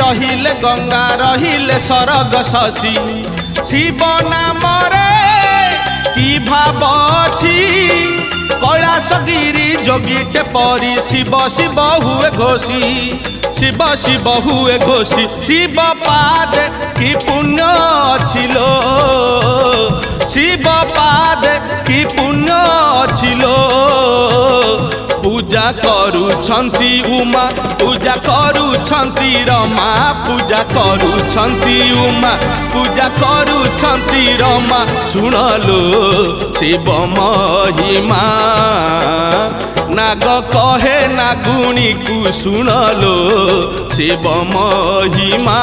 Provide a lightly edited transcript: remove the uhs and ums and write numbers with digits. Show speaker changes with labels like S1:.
S1: रहिले गंगा रहिले सरग शशि शिव नाम रे की भाव अछि कैलासगिरी जोगीटे परी शिव शिव हुए घोषी शिव शिव हुए घोषी शिव पाद की पुण्य छिलो शिव पाद की पुण्य छिलो पूजा करुछंती उमा पूजा करुछंती रमा पूजा करुछंती उमा पूजा करुछंती रमा सुनलो शिव महिमा नाग कहे नागुणी को सुनलो शिव महिमा।